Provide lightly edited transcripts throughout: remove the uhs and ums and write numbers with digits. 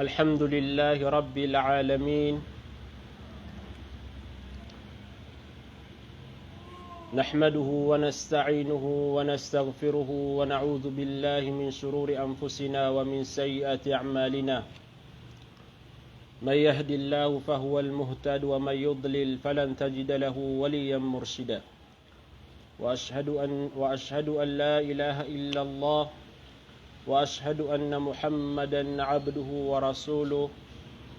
الحمد لله رب العالمين نحمده ونستعينه ونستغفره ونعوذ بالله من شرور أنفسنا ومن سيئات أعمالنا من يهد الله فهو المهتد ومن يضلل فلن تجد له وليا مرشدا وأشهد أن لا إله إلا الله وأشهد أن محمدا عبده ورسوله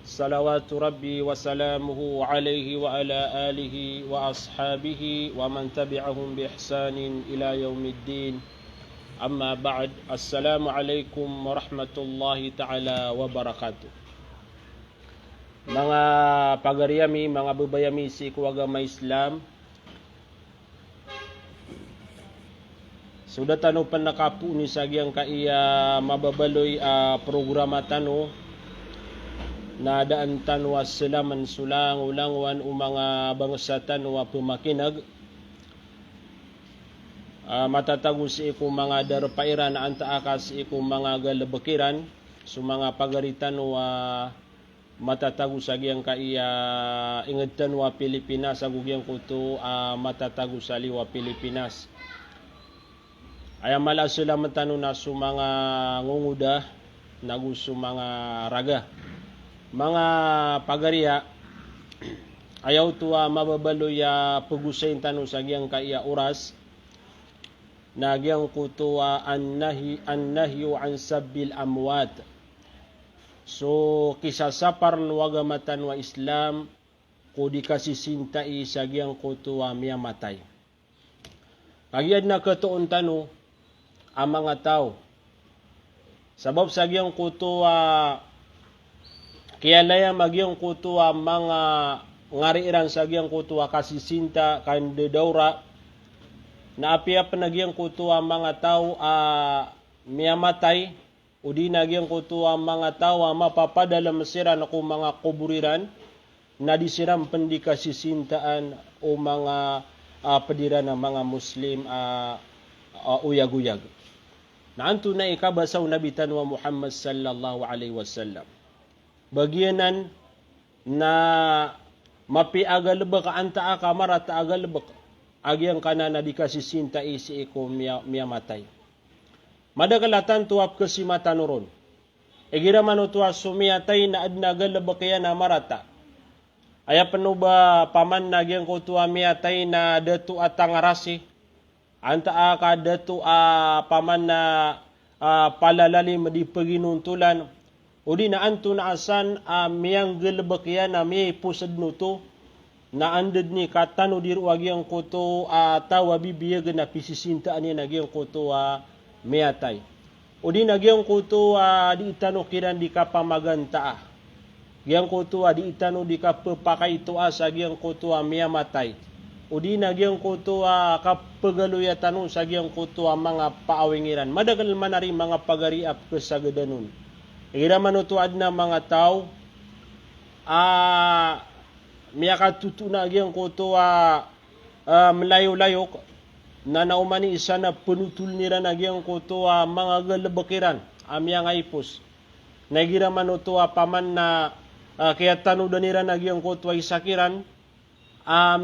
صلوات ربي وسلامه عليه وعلى آله وأصحابه ومن تبعهم بإحسان إلى يوم الدين أما بعد السلام عليكم ورحمة الله تعالى وبركاته. Mga pagariyami, mga babayami si kuwagama Islam, sudah tanu panakapu ni sagyang kaiya mababaloy programa tanu na daan tanwa selaman sulang ulangwan o mga bangsa tanwa pumakinag matatago si iku mga darpairan na antaakas iku mga galabakiran so mga pagaritan wa matatago sagyang kaiya inged tanwa Pilipinas agugyang kuto matatago sa liwa Pilipinas. Ay mala sila matano na su mga ngunguda na gusto mga raga. Mga pagariya ayaw tuwa mababaloy pagusayin tanong sa giyang kaiya oras na giyang kutuwa annahyu an sabbil amwat. So kisasapar nuwaga matan wa Islam kudi kasisintai sa giyang kutuwa miyamatay. Kagiyad na katuon tanong ang mga tao. Sabab sa giyang kutuwa kaya magyang kutuwa mga ngariiran sa giyang kutuwa kasisinta kandidaura na apiap nagyang kutuwa mga tao miyamatay o di nagyang kutuwa mga tao mapapadala masira na kung mga kuburiran na disiram pendi kasisintaan o mga pediran ng mga Muslim uyag-uyag. Naanto na ikabasaw nabitan wa Muhammad sallallahu alaihi wasallam. Bagyanan na mapiagalbak anta ka marata agalbak agyang kanana di kasisinta isi iko miyamatay. Madagalatan tuwap kasi matanuron. Egira manutuwa sumiyatay na adnagalbak kaya na marata. Aya panuba paman nagyang kutuwa miyatay na datu atangarasi. Anta ka datu paman na palalalim di paginuntulan. O di na anto na asan miyang galbak yan na may pusad nuto na andad ni katano diruwag yung kuto tawa bibiyag na pisisintaan niya nagyang kuto miyatay. O di nagyang kuto di itano kiran di kapamaganta. Gyang kuto di itano di kapapakay ito sa gyang kuto miyamatay. O di nagyang kuto kapagaluya tanong sa gyang kuto mga paawingiran. Madagal man na rin mga pagariap kasagadanon. Ira manutuad na mga tao miyakatuto na gyang kuto malayo-layo na naumani isa na penutul nira na gyang kuto mga galabakiran amiyang aipos. Nagira manutuwa paman na kaya tanuda nira na gyang kuto isakiran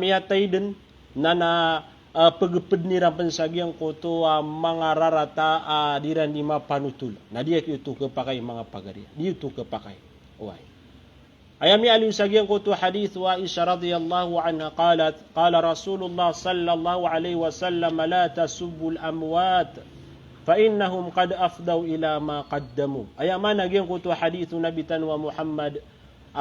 miyatay din na pagped nira pensagyang kuto mga rarata diran di mapanutul. Na diya ito kapakay mga pagari. Di ito kapakay. Uway. Ayami alim sagyang kuto hadith wa Aisha radiyallahu anha qalat qala Rasulullah sallallahu alaihi wasallam la tasubul amwat fa innahum qad afdaw ila ma qaddamu. Ayaman nagyang kuto hadith nabitan wa Muhammad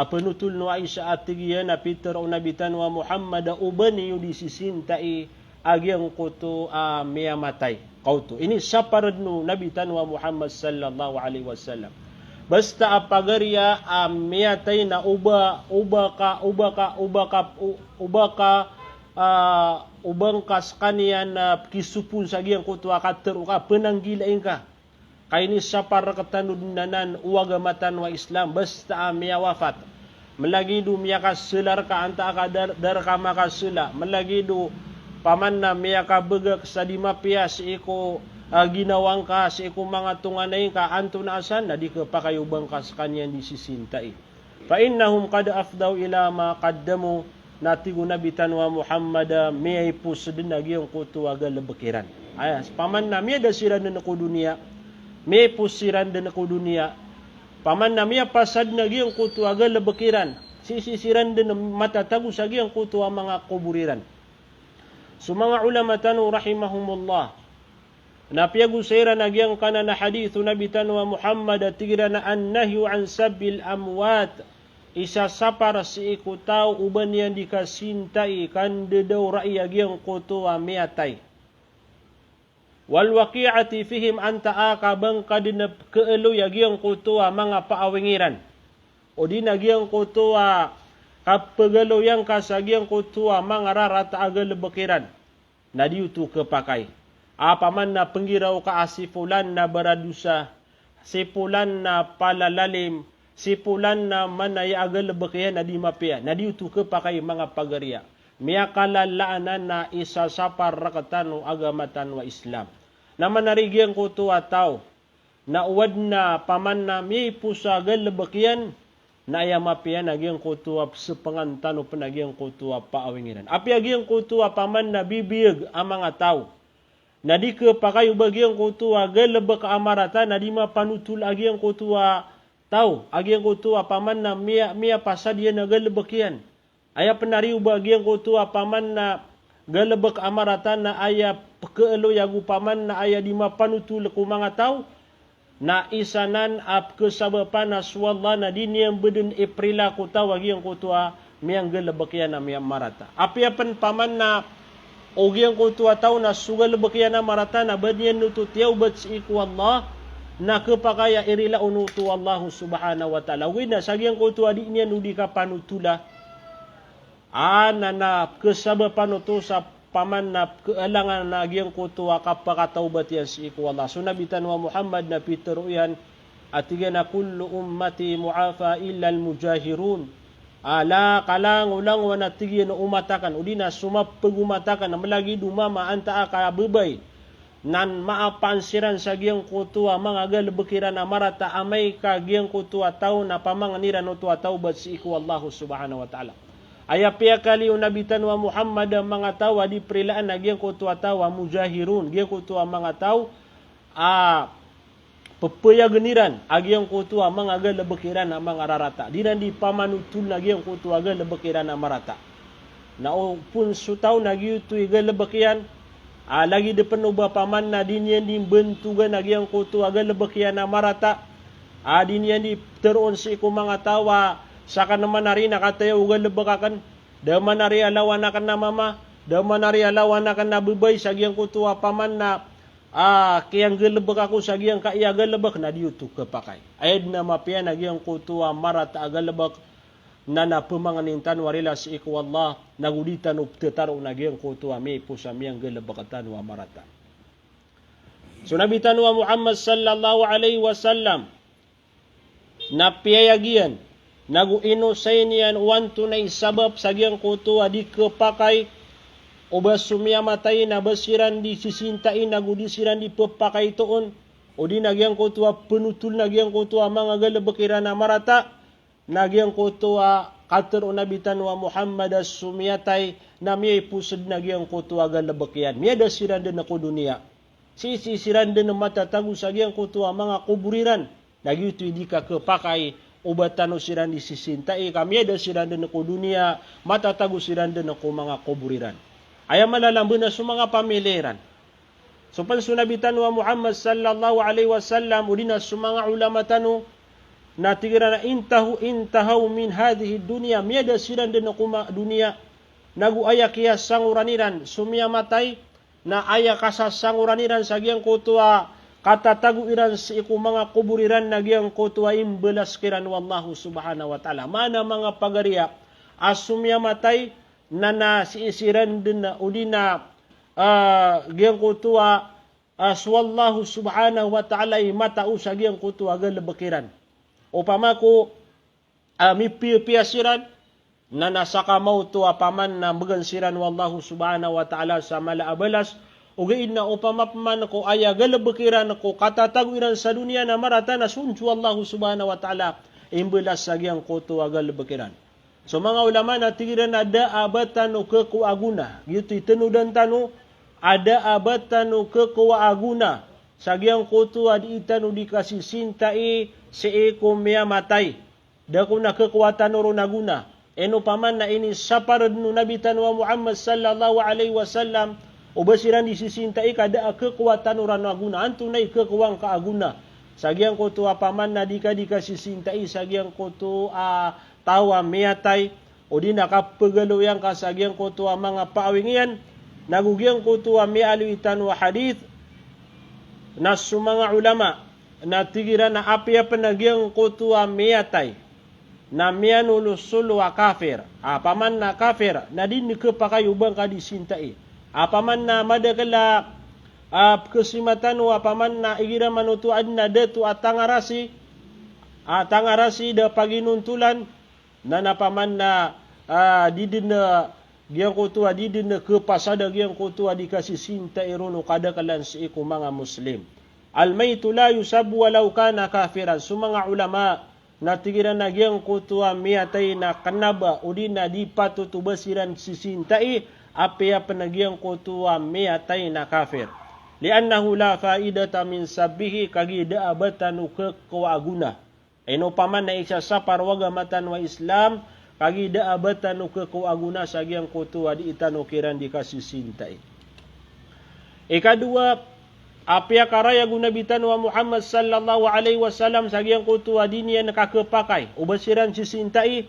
penutul no Aisha atigiyan na Peter o nabitan wa Muhammad ubani yu disisintai agyang kuto miyamatay. Kauto. Ini saparad no nabitan wa Muhammad sallallahu alaihi wasallam. Basta apagariya miyatay na ubang kas kaniya na kisupun sa agyang kuto akater ka penanggilain ka. Kay ni sapar katanud nanan uwagamatan wa Islam basta miyawafat. Malagidu miyakaselar ka anta ka dar ka makasela. Malagidu paman na miyakabegak sa dimapiyas iko ginawang ka sa ikong mga tunganay ka anto na asan na di ka pakayubang ka sa kanya di sisintai. Fa innahum qad afdaw ila ma qaddamu natigo nabitan wa Muhammad may pusdin nagyang kutu agal bekiran. Ayas paman na mi da siran na ko dunia, may pusiran din ako dunia. Paman na miya pasad nagyang kutu agal bekiran. Sisisiran din matatago sa gyang kutu ang mga kuburiran. So mga ulama tanu rahimahumullah. Napiyagu sayra nagyang kana na hadithu nabitan wa Muhammad tigira na annahyu an sabbil amwat. Isa sapar si ikutaw uban yan dikasintai kan dedaw ra'ya gyang kutu wa miatay. Wal waqi'ati fihim anta akabang kadinap keelu yagyang kutu wa mga paawengiran. O di nagyang kutuwa kapagalo yang kasagyang kutuwa mga rarata agal bekiran na diutu kepakai. Apa man na penggiraw ka asifulan na baradusa, sipulan na palalalim, sipulan na manay agal bekiran na di mapia, na diutu kepakai mga pagariya. Miya kalalaanan na isa sa parakatan o agamatan wa Islam. Na manarigyang kutuwa tao, na uwad na paman na may pusa agal bekiran, na ayamapian nagyang kutuwa sepangantan o panagyang kutuwa paawingiran. Api agyang kutuwa paman na bibiyag ang mga tao. Na di ka pakayo bagyang kutuwa galaba ka amarata na di mapanutul agyang kutuwa tao. Agyang kutuwa paman na miya pasad yan na galaba kiyan. Aya penariw bagyang kutuwa paman na galaba ka amarata na aya pakaalo yagu paman na aya di mapanutul ku mga tao. Na isanan ap kesabapan aswallah na din yang bedun Aprila ko tawag yung kutua miyang galabakyan na miyang marata. Api apan paman na ogyang kutua taw na sugal bakyan na marata na badyan nututiyaw bat si iku Allah na kepakaya irila unutu Allah subhanahu wa ta'ala. Wina sagyang kutua di niya nudi ka panutula. Na kesabapan utu sa paman na kealangan na agyang kutuwa kapakataubat yan si iku Allah. So nabitan wa Muhammad na Peter yan at na kullu ummati mu'afa illa al-mujahirun. Ala kalang ulang wa natigyan umatakan. O di na sumapagumatakan na malagi dumama anta akababay. Nan maapansiran sa agyang kutuwa mga galbekiran na marata amay ka agyang kutuwa tao na pamanganiran o tuwa taubat si iku Allah subhanahu wa ta'ala. Aya pia kali unabitan wa Muhammad mga tao di prilaan na gyang kutuwa tao mujahirun gyang kutuwa mga tao pepayaganiran agyang kutuwa mga galabekiran na mga rarata dinan di pamanutul na gyang kutuwa galabekiran na marata na pun sutaw na gyutu galabekian lagi depan uba paman na dinyan di bentugan na gyang kutuwa galabekian na marata dinyan di teron si iku mga tawa saka naman nari nakatayo ugal lebakakan. Daman nari alawan akan na mama. Daman nari alawan akan na bubay. Sagyang kutuwa paman na kiyang galebak ako sagyang kaya galebak na diutu kepakai. Ayad na mapian nagyang kutuwa marata agalebak na napamanganintan warila si iku Allah naguditan uptetaro nagyang kutuwa may pusamiyang galebakatan wa marata. So nabitan wa Muhammad sallallahu alaihi wasallam na piyayagian naguino sa iniyan wanto na isabab sagyang kutuwa di kepakai o basumya matay na basiran di sisintain nagudisiran di pepakay toon o di nagyang kutuwa penutul nagyang kutuwa mga galabekiran na marata nagyang kutuwa kater o nabitan wa Muhammad as sumyatay na miyay pusad nagyang kutuwa galabekian miya dasiran din ako dunia sisisiran din na matatago sagyang kutuwa mga kuburiran nagyuto di ka kepakai ubatan o siran di sisintai kami ada siran din ako dunia matatago siran din ako mga kuburiran. Aya malalambun na sa mga pamiliran. So pansunabitan wa Muhammad sallallahu alaihi wasallam udina sa mga ulama tanu na tigira na intahaw min hadhihi dunya miada siran din ako dunia nagu aya kiya sanguraniran sumya matay na aya kasasanguraniran sagyang kutua katatagu iran sa iku mga kuburiran nagyang kutuwa imbelas kiran wallahu subhanahu wa ta'ala. Mana mga pagariya asumya matay na siisiran din na udina gyang kutuwa aswallahu subhanahu wa ta'ala matau sa gyang kutuwa galabekiran. Upama ko mipiyasiran na nasaka mautu apaman na magansiran wallahu subhanahu wa ta'ala sa malaabalas ugain na upamapaman ko aya galabakiran ko katataguiran sa dunia na marata na sunju Allah subhanahu wa ta'ala imbelas sagyang koto agalabakiran. So mga ulama na tigiran ada abatan o kekuaguna. Gitu itenudan tanu ada abatan o kekuaguna. Sagyang koto adi itanu dikasih sintai seeko mea matai. Dako na kekuatan oro naguna. Eno paman na ini saparad no Nabi tanwa Muhammad sallallahu alaihi wasallam ubasiran disisintai kada kekuatan oro naguna. Antunay kekuang kaaguna. Sagyang koto paman na dikasih sintai sagyang koto tawa meatay o di nakapagaloyang kasagyang koto mga paawingian nagugyang koto mealuitan wa hadith na sumanga ulama na tigira na apya panagyang koto meatay na mianulusul wa kafir apaman na kafir na din nikapakayubang kadisintai apaman na madagala kesimatan wa apaman na igira manutuad na datu atangarasi da paginuntulan na napaman na didina giyang kutua didina kepasada giyang kutua dikasih sinta irono kadakalan si iku mga muslim. Al-maytu la yusabu walau kana kafiran. Sumanga ulama na tigiran na giyang kutua miyatay na kanaba udina di patutubasiran si sintai apya panagiyang kutua miyatay na kafir. Liannahu la faidata min sabbihi kagida abatan ukakawaguna. Eno paman na isa sa parwagamatan wa Islam kagida abatan ukakawaguna sa giyang kutua di itanukiran di kasisintai. Ikadua, apya karaya gunabitan wa Muhammad sallallahu alaihi wasallam sa giyang kutua di niya nakakapakai. Ubasiran sisintai,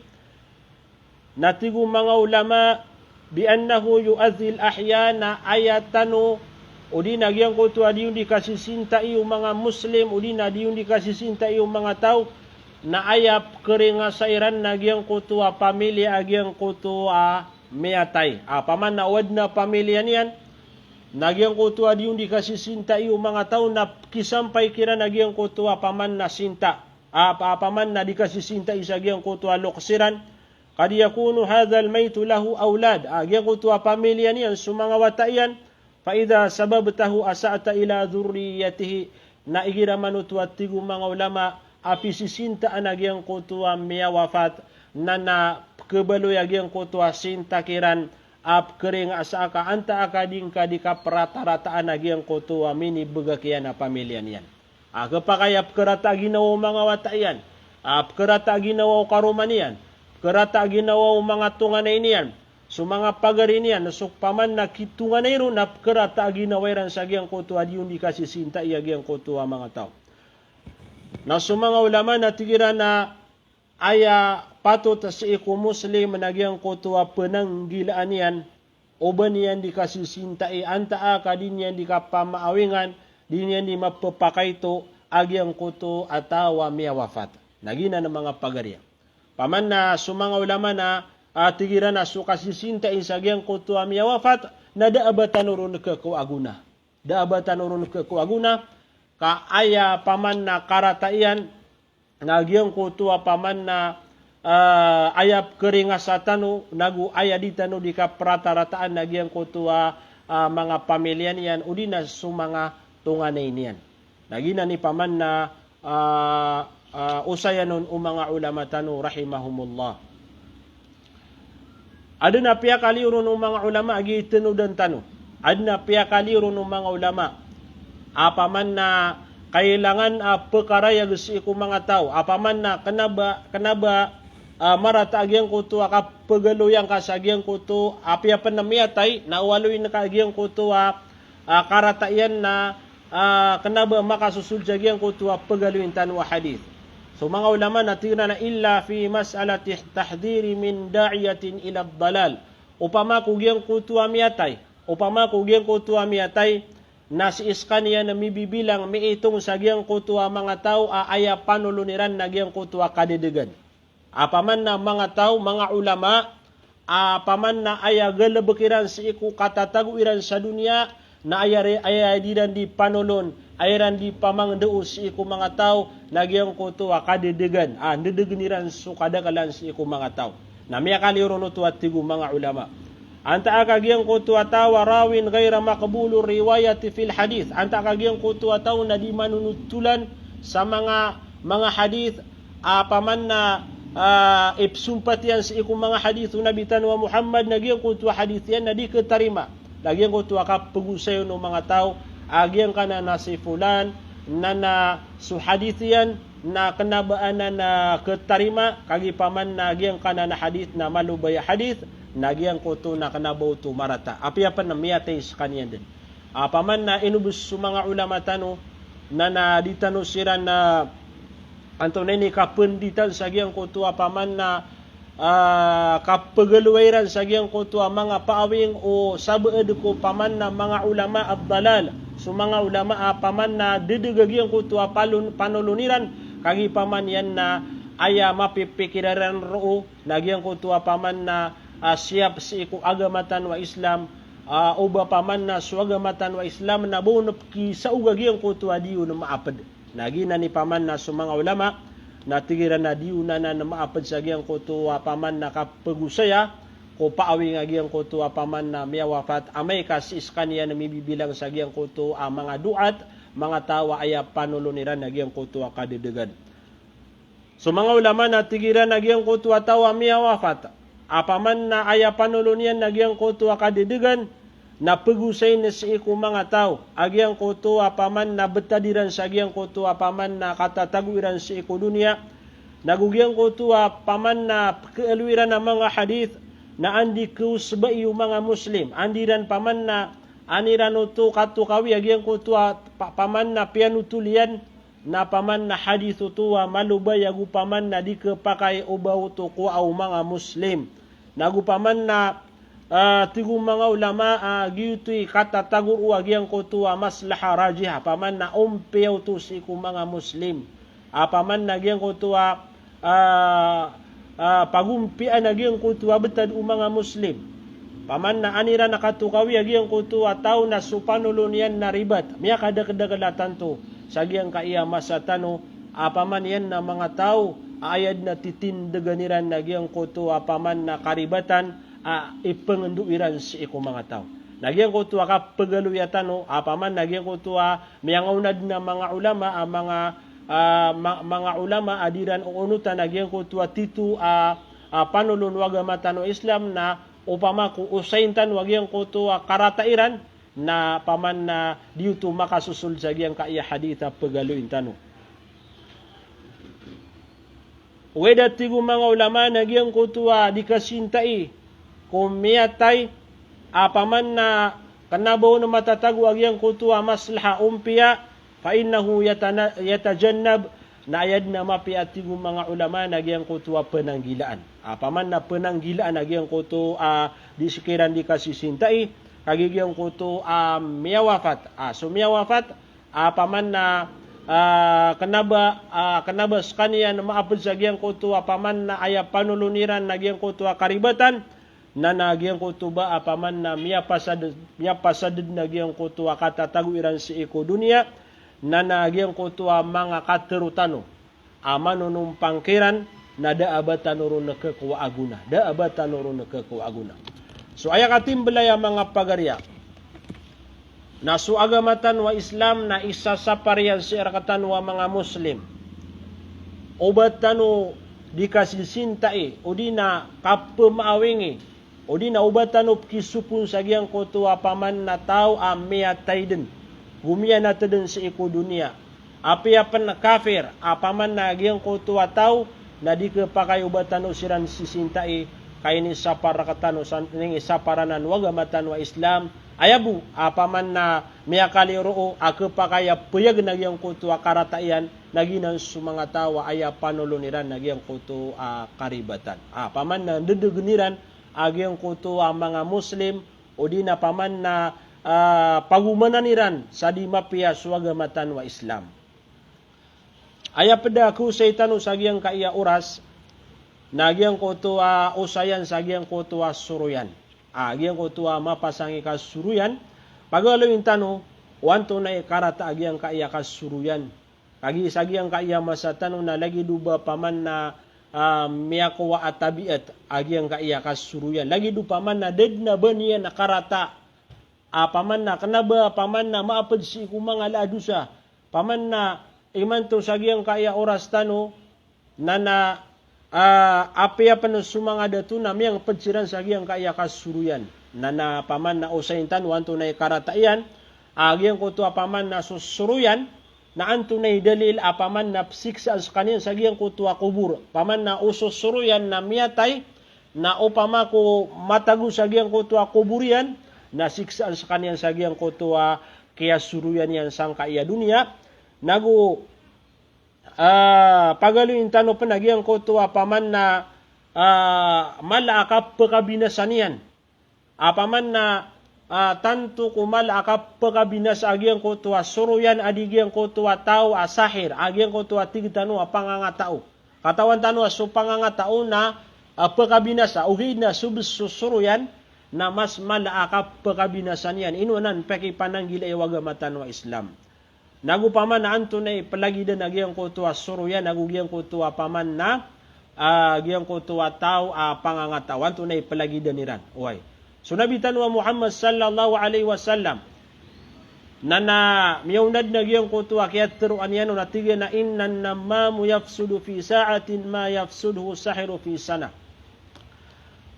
natigu mga ulama bi annahu yu'adhil ahyana ayatanu udi na giyang kutua di yung dikasisintai yung mga Muslim, udi na di yung dikasisintai yung mga tao na ayap keringa sairan na giyang kutua pamilya agyang kutua meatay. Paman na wad na pamilya niyan, nagyang kutua di yung dikasisintai yung mga tao na kisampay kira nagyang kutua paman na sinta. Paman na dikasisintai sa gyang kutua loksiran. Kad yakunu hadhal maytu lahu awlad. Agyang kutua pamilya niyan, sumanga watayan. Faida sababtahu asa'ata ila dhurriyatihi na igira manutuat tigu mga ulama api sisinta anagyang kutua miya wafat na kebaloy agyang kutua sinta kiran ap kering asaka anta akading kadika rata-rataan agyang kutua mini begakian na pamilya niyan. Kapakayap kerata ginawa mga watayan, ap kerata ginawa karumanian, kerata ginawa mga tunganay niyan. So mga pagarinian, nasuk paman na kitungan na iron, napkarata ginawairan sa giyang kutua, di yung di kasi sinta iya giyang kutua mga tao. Na so mga ulama na tigira na aya patut sa iku muslim na giyang kutua penanggilaan yan, oban yan di kasi sinta anta ka din yan di kapamaawingan, din yan di mapapakaito, agyang kutu atawa miya wafat. Nagina ng mga pagarian. Paman na so mga ulama na tigiran na sukasisinta insagyang kutua miya wafat na daabatan urun ke kuaguna. Daabatan urun ke kuaguna ka aya paman na karataian nagyang kutua paman na ayap keringasatanu nagu aya ditanu di kaprata-rataan nagyang kutua mga pamilya niyan udina sumanga tunganay niyan. Nagina ni paman na usayanon mga ulama tanu rahimahumullah. Ada na pia kali urun mga ulama agi tenudan tanu. Ada na pia kali urun mga ulama. Apaman na kailangan perkara yang gesi ku mga tao. Apaman na kenaba marata agyang kutu ka pegaluyang kasagyang kutu apia penamiatay na waluin na kagyang kutu karatayan na kenaba makasusul jagyang kutu pegaluyang tanu hadith. So mga ulama natira na illa fi mas'alati tahdhiri min da'iyatin ila dalal. Upama kugyang kutua miatay. Upama kugyang kutua miatay na si iskaniya na mibibilang miitong sagyang kutua mga tao aya panuluniran na gyang kutua kadedegan. Apaman na mga tao, mga ulama, apaman na aya galabakiran si iku katataguiran sa dunia na aya didan di panulun. Airan di pamangdeus iku mga tao nagyang kutua kadedegan dedegeniran su kadakalan si iku mga tao na miya kali rono tuat tigu mga ulama anta akagiang kutu atawa rawin ghaira maqbulur riwayati fil hadith, anta akagiang kutu ataw na di manunutulan sa mga hadith paman na ipsumpat yan sa ikong mga hadithu Nabi Tanwa Muhammad, nagyang kutu hadith yan na di ketarima, nagyang kutu akapagusayo ng mga tao, agyang ka na si fulan na su hadith yan na kenabaan na ketarima, kagi paman na agyang ka na hadith na malubaya hadith, nagyang kutu na kanabaw tu marata. Api apa na miyatay sa kanya din. Paman na inubos su mga ulama tano na ditano sira na anto na ini kapenditan sa giyang kutu paman na kapagaluwairan sa giyang kutu mga paawing o sabaed ko paman na mga ulama abdalal. So mga ulama paman na didugagiyang kutu panuluniran kagi paman yan na aya mapipikiran roo nagyang kutu paman na siap si iku agamatan wa Islam uba paman na suagamatan wa Islam na bunop ki sa ugagiyang kutu diu na maapad. Nagi na ni paman na sa mga ulama na tigiran na diu na maapad sa giyang kutu paman na kapagusaya ko paawing agiyang kutu paman na miyawafat amay kasis kaniya na mibibilang sa giyang kutu mga duat mga tawa aya panuluniran na giyang kutu kadidegan. So mga ulama na tigiran na giyang kutu tawa miyawafat apaman na aya panulunian na giyang kutu kadidegan na pagusay na sa iku mga tao, agyang kutu apaman na betadiran sa agyang kutu apaman na katataguiran sa iku dunia, nagugyang kutu apaman na keelwiran ng mga hadith na andi kusbayu mga Muslim, andiran paman na aniran utu katukawi agyang kutu paman na pianutulian na paman na hadith utu malubay agu paman na di kepakai ubaw tu kuaw mga Muslim, nagu paman na tigu mga ulama giyutoy katatagur agyang kutu maslaha rajiha paman na umpiyaw to si ku mga Muslim paman na agyang kutu pagumpian agyang kutu betad mga Muslim paman na anira nakatukawi agyang kutu tao na supanulunian na ribat miya kada-kadagalatan to sa agyang kaiya masatano paman yan na mga tao ayad na titindaganiran na agyang kutu paman na karibatan ipengenduiran si iku mga tao. Nagyang kutu kapagaluyan apaman nagyang kutu miyangaunad na mga ulama mga ulama adiran o unutan nagyang kutu titu panulun wagamatan o Islam na upama ku usaintan wagyang kutu karatairan na paman na diutu makasusul sa gyang kaiya haditha pagaluin tano. Weda tigu mga ulama nagyang kutu dikasintai kumiyatay paman na kanabaw na matatago agyang kutu maslaha umpiya fa innahu yatajannab na ayad na mapiatigo mga ulama nagyang kutu penanggilaan paman na penanggilaan agyang kutu disikiran dikasisintai kagigyang kutu miyawafat so miyawafat paman na kanaba skaniya na maapod sa agyang kutu paman na aya panuluniran nagyang kutu karibatan na nagyang kutu ba apaman na miya pasad nagyang kutu katataguiran si iko dunia na nagyang kutu mga katerutano amanunong pangkiran na daabatan ron na kekuaguna so aya katimbelay mga pagarya na suagamatan wa Islam na isa sa pariyan si arakatan wa mga Muslim obatano di kasisintai o di na kapamaawingi o di na ubatan of kisupun sa giyang kutu paman na tao miyatay din. Gumiya na din sa iku dunia. Api apan na kafir, paman na giyang kutu tao na di kapakay ubatan o siran sisintai kay ni saparakatan o ning isaparanan wagamatan wa Islam. Ayabu, paman na miyakaliro kapakaya puyag na giyang kutu karataian naginan sa mga tao aya panuluniran na giyang kutu karibatan. Paman na dudugniran agyang kutu mga Muslim o di na paman na pagumananiran sa di mapiya suagamatan wa Islam. Aya pada ku sa itano sa agyang kaiya oras na agyang kutu usayan sa agyang kutu suruyan. Agyang kutu mapasangi ka suruyan. Pagaloy tano wanto na ikarata agyang kaiya ka suruyan. Kagi sa agyang kaiya masatano na lagi duba paman na miyakuwa atabiat agiang kaiya kasuruyan lagi du paman na dead na baniya nakarata paman na kanaba paman na maapad si kumang aladusa paman na iman to sagiang kaya oras tano na apya pa sumanga datu na miyang padsiran sagiang kaya kasuruyan na paman na usayin tano anto na karata iyan agiang ko to paman na susuruyan na antunay dalil apaman na siksa sa kaniyan sagiang kutua kubur paman na ususuruyan na miyatay na upama ko matago sagiang kutua kuburian na siksa sa kaniyan sagiang kutua kaya suruyan yan sang kaya dunia nagu pagaluin tano panagiang kutua paman na malaakap pagabinasan yan apaman na tanto kumal akap pagkabinas agiang ko tuwa suruyan adigiyang ko tuwa tao asahir agiang ko tuwa tigtano pangangatao katawan tano so pangangatao na pagkabinas uhi na suruyan na mas malaakap pagkabinasan yan inunan peki pananggil ay waga matanwa Islam nagupaman na anto na palagidan agiang ko tuwa suruyan agugiyang ko tuwa paman na agiang ko tuwa tao pangangatao anto na palagidan niran uway so nabitan wa Muhammad sallallahu alaihi wasallam nana miyaunad na giyang kutuwa kaya teruan yan na tiga na innan namamu yafsudu fi sa'atin ma yafsuduhu sahiru fi sana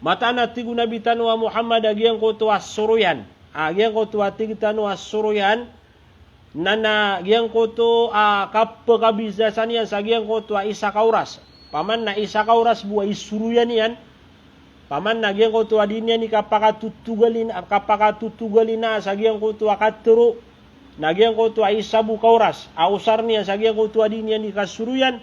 mata na tigu nabitan wa Muhammad agiyang kutuwa suruyan agiyang kutuwa tigitan wa suruyan nana giyang kutu kapakabisasan yan sa giyang kutuwa isa kauras paman na isa kauras buhay suruyan yan paman nagyang ko tuwa din yan kapakatutugalin na sagyang ko tuwa katero nagyang ko tuwa isabu kauras ausar niya sagyang ko tuwa din yan kasuruyan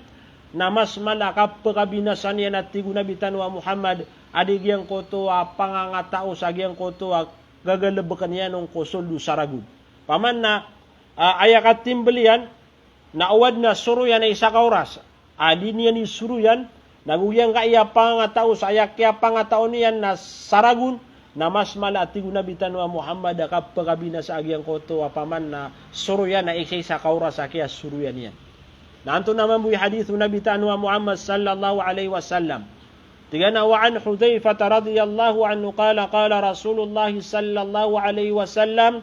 na mas malakap pagkabinasan yan at tigo nabitan wa Muhammad adigyang ko tuwa pangangatao sagyang ko tuwa gagalabakan yan ng kusoldo saragud paman na ayakat timbalian na uwad na suruyan na isa kauras adin yan isuruyan naguyang kaya pangatao sa ayak kaya pangatao niyan na saragun na mas malatigo na bitan wa Muhammad kapagabina sa agyang koto paman na suruyan na isay sa kaura sa kaya suruyan yan. Nanto naman buhay hadithu na bitan wa Muhammad sallallahu alaihi wasallam. Tigana wa an Hudzaifah radhiyallahu anhu qala Rasulullah sallallahu alaihi wasallam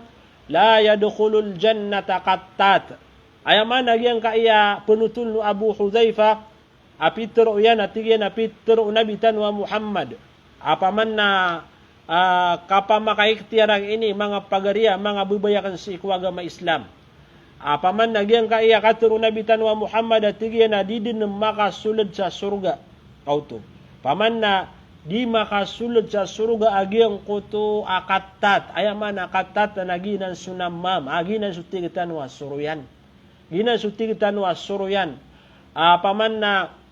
la yadkhulul jannata qattat. Ayaman agyang kaya penutul Abu Hudzaifah apitro yan atigyan apitro nabitan wa Muhammad apaman na kapamakaiktiarang ini mga pagariya mga bubayakan si ikwaga Islam apaman nagyang kaya katro nabitan wa Muhammad atigyan na di din makasulad sa surga auto paman na di makasulad sa surga agyang kuto akatat ayaman akatat na naginan sunamam aginan sutigitan wa suruyan ginan sutigitan wa suruyan paman na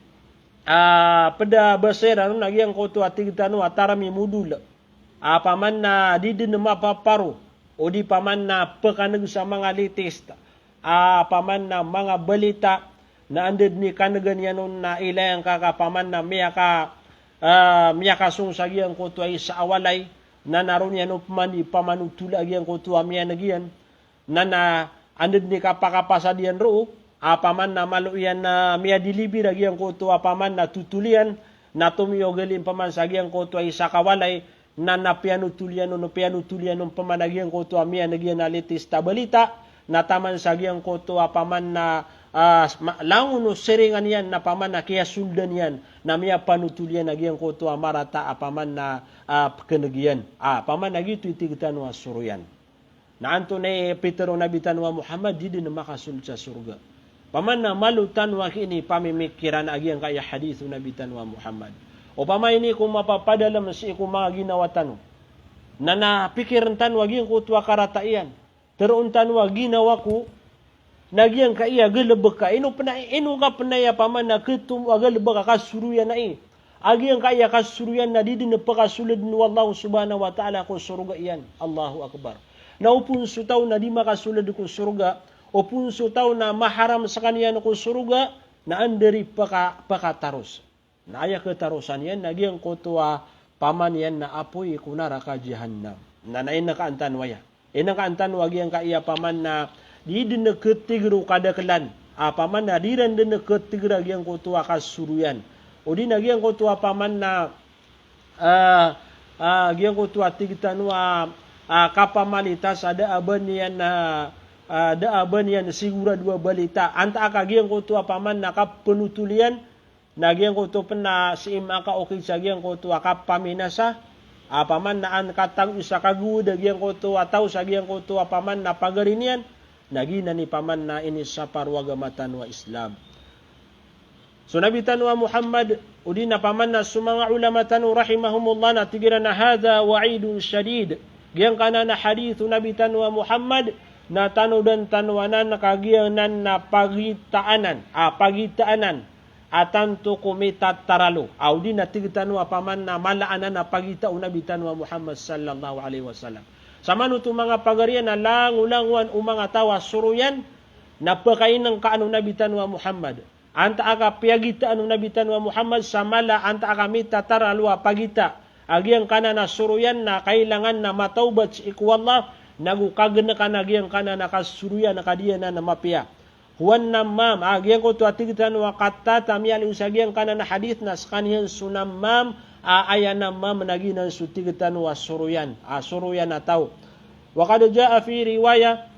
pada basera no nagyang ko to atigtano atarami mudul paman na di din mapaparu o di paman na pekanag sa mga litist paman na mga balita na anded ni kanagan yanon na ilayang kakapaman na miyaka sung sagyang ko to ay sa awalay na naron yan upmani pamanutula agyang ko to amya nagyan na anded ni kapakapasadian ro apaman na maluyan na miya dilibir agyang ko to apaman na tutulian na tumiyogelin paman sa agyang ko to ay sakawalay na napianutulian no pianutulian no paman agyang ko to miya nagyan alitis tabalita na taman sa agyang ko to apaman na langun no seringan yan na paman na kaya suldan yan na miya panutulian agyang ko to amarata apaman na kenegyan paman nagito itigtan wa suruyan na anto na Petro nabitan wa Muhammad di din makasul sa surga paman na malutan wa kini pamimikiran agyang kaya hadithu nabitan wa Muhammad o pamay ni kung mapapadalam si kung mga ginawa tano na napikiran tan wagyang ko tuwa karataian teroon tan wa ginawa ko nagyang kaya galabag ka ino ka panaya paman na ketum agalabag ka kasuruyan na agyang kaya kasuruyan na di din napakasulad ni Allah subhanahu wa ta'ala ko surga iyan Allahu akbar na upunso taw na di makasulad ko surga o punso taw na maharam sa kanya ko suruga na andari pakataros. Na aya katarosan yan, nagyang kutuwa paman yan na apoy kunara ka jahannam. Na nain nakaantan waya. Nakaantan wagyang kaya paman na di din naketigro kadaklan. Paman na di rin din naketigro agyang kutuwa ka suruyan. udi nagyan ko tu paman na gian ko tu tigtanwa kapamalitas ada abanian sigura dua balita anta aka gian ko tu paman na kapenutulian nagyan ko tu pena siim aka okay sa gian ko tu kapaminasa paman na an katang isa kagu dagian ko tu atau sa gian ko tu paman na pagarinian nagina ni paman na ini sa parwaga matanwa Islam. So Nabi tanwa Muhammad udina paman na sumanga ulama tanu rahimahumullah na tigira na hadha wa'idun syadid. Giyang kana na hadithu Nabi tanwa Muhammad na tanu dan tanwanan na kagiyanan na pagitaanan atanto kumitat taralo. Audi na tigitanwa paman na malaanan na pagitao Nabi tanwa Muhammad sallallahu alaihi wasallam. Sama nuto mga pagarian na langulangwan mga tawa suruyan na pakain ng kaano Nabi tanwa Muhammad. Anta aka piyagita anu Nabi tanwa Muhammad samala anta aka mita taralwa pagita. Agiang kana na suruyan na kailangan na mataubat si ikwallah nagukagna ka nagiang kana na kasuruyan na kadiya na mapia. Huwan namam agiang ko tu atigitan wa kata tamiyal usagiang kana na hadith na skanihan sunamam aya namam naginan sutigitan wa suruyan. Suruyan na tau. Wa kad jaa fi riwayah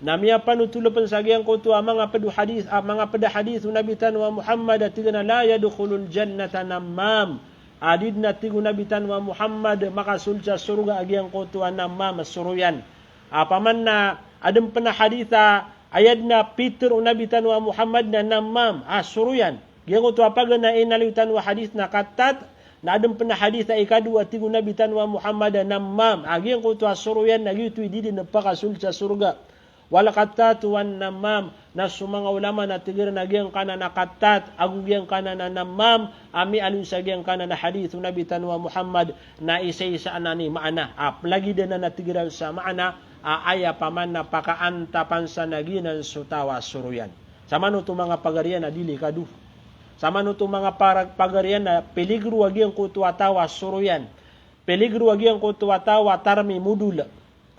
namia panutulupan sagiang ko tu mga pada hadith Nabi tanwa Muhammad atigna la yadkhulul jannata namam adid na tigu Nabi tanwa Muhammad makasulca surga agiang ko tu namam suruyan paman na adem pena haditha ayad na Peter Nabi tanwa Muhammad na namam suruyan giang ko tu apaga na inaliw tanwa hadith na katat na adem pena haditha ikadu atigu Nabi tanwa Muhammad na namam agiang ko tu suruyan nagitu ididi na pakasulca surga wala katat wan namam na sumanga ulama na tigir na giyang kana na katat agu giyang kana na namam ami alun sa giyang kana na hadith Nabi tanwa Muhammad na isa-isa anani maana lagi din na natigiran sa maana aya paman na pakaanta pansa naginan sutawa suruyan sama no to mga pagarian na dili kadu sama no to mga pagarian na peligro agiyang kutuatawa suruyan peligro agiyang kutuatawa tarmi mudul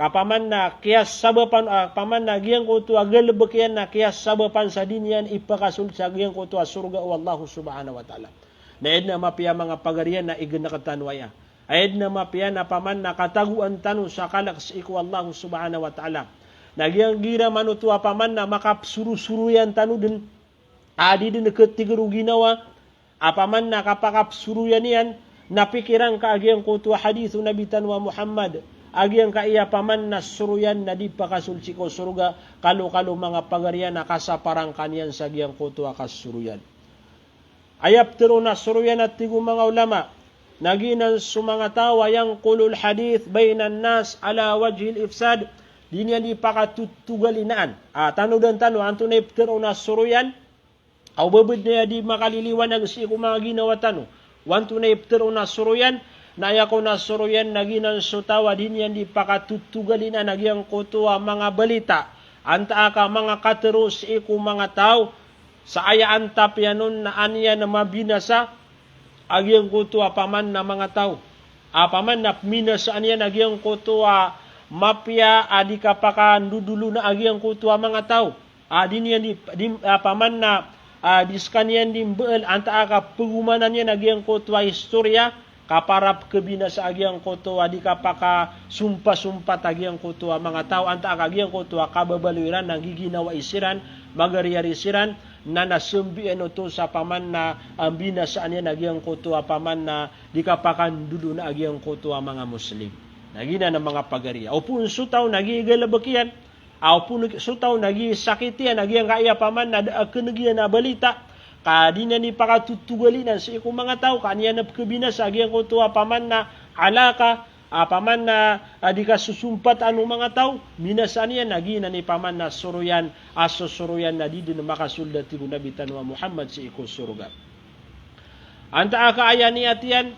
kapaman na kiyas sabapan paman na giyang ko tu agalbekian na kiyas sabapan sa dinyan ipakasul sa giyang ko tu surga wallahu subhanahu wa taala na edna mapia mga pagarian na igna katanwaya edna mapia na paman na kataguan tanu sa kalak sa iku wallahu subhanahu wa taala na giyang gira manutu paman na makapsuru-suruyan tanu din adi din ketigaru ginawa apaman na kapakapsuruyan yan napikiran ka agiyang ko tu hadithu Nabi tanwa Muhammad agiang kaiya paman na suruyan na di pakasulsi ko surga kalu-kalu mga pagarian na kasaparang kanyan sa giyang kutua kasuruyan. Ayap tiro na suruyan at tigo mga ulama naginan sumanga tawa yang kulul hadith bainan nas ala wajhil ifsad di niya di pakatutugalinaan. Tano dan tano anto na iptiro na suruyan au babad niya di makaliliwan ang si mga ginawa tano. Wanto na iptiro na suruyan naya ko na suruyan naginan sutawa din yan di pakatutugalin na nagyang kutuwa mga balita anta aka mga katerus iku mga tao sa ayaan tapyanon na anya na mabinasa agyang kutuwa paman na mga tao paman na minasa anya nagyang kutuwa mapya adi kapakan dudulo na agyang kutuwa mga tao din yan di paman na diskanyan di mbel anta aka pagumanan yan nagyang kutuwa istorya kaparap kebinasa agyang kutuwa di kapaka sumpa-sumpa tagyang kutuwa mga tao anta agyang kutuwa kababaluiran nang giginawa isiran magariyarisiran na nasembian ito sa paman na binasaan niya agyang kutuwa paman na di kapakan dudu na agyang kutuwa mga Muslim nagina ng mga pagariya o pun sutaw nagigalabakian o pun sutaw nagisakitian agyang kaya paman na kenegian na balita kadinya ni pakatutugalinan sa ikong mga tao kanya na kabinasa agyang kutuwa paman na alaka paman na di kasusumpat anong mga tao minasaan yan nagina ni paman na suruyan suruyan na di din makasulda tigo Nabi tanwa Muhammad sa ikong surga anta aka ayan ni atiyan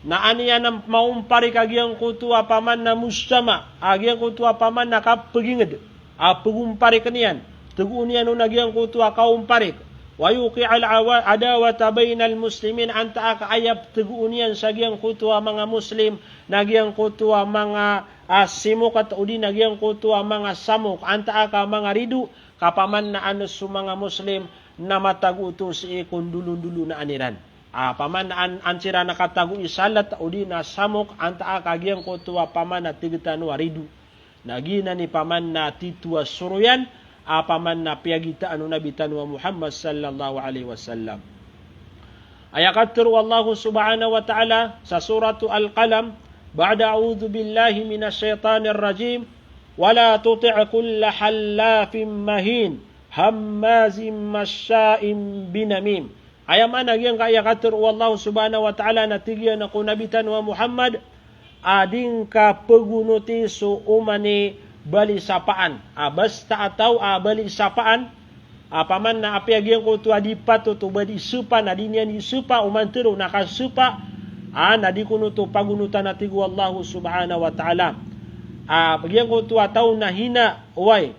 na aniya ng maumpari kagyang kutuwa paman na mustama agyang kutuwa paman na kapagingad pagumpari kaniyan tugun yan nung nagyang kutuwa kaumpari wayuki al-adawata bainal muslimin anta aka ayap teguunian sa giyang kutuwa mga Muslim nagyang kutuwa mga simuk at udi nagyang kutuwa mga samuk anta aka mga ridu kapaman na anos su mga Muslim na mataguto si ikon dulu-dulu na aniran paman na ansira nakatagu isalat udi na samok anta kagiang ko tuwa paman na tigitan waridu nagina ni paman na titua suruyan paman na piyagita anu nabi tanwa Muhammad sallallahu alaihi wasallam. Ayat Allah subhanahu wa ta'ala sa suratu Al-Qalam ba'da a'udzu billahi minasyaitanir rajim wala tuti' kulla hallafin mahin hammazim masya'im binamim. Ayam ana yang kaya katur Allah subhanahu wa ta'ala natigyan ako nabitan wa Muhammad ading ka pegunuti so umani bali sapaan. Basta atau bali sapaan paman na apiagyan ko tu adipat to badi supa na dinya ni supa umantero nakasupa nadi kuno to pagunutan natigu Allah subhanahu wa ta'ala. Pagyan ko tu ataw na hina way.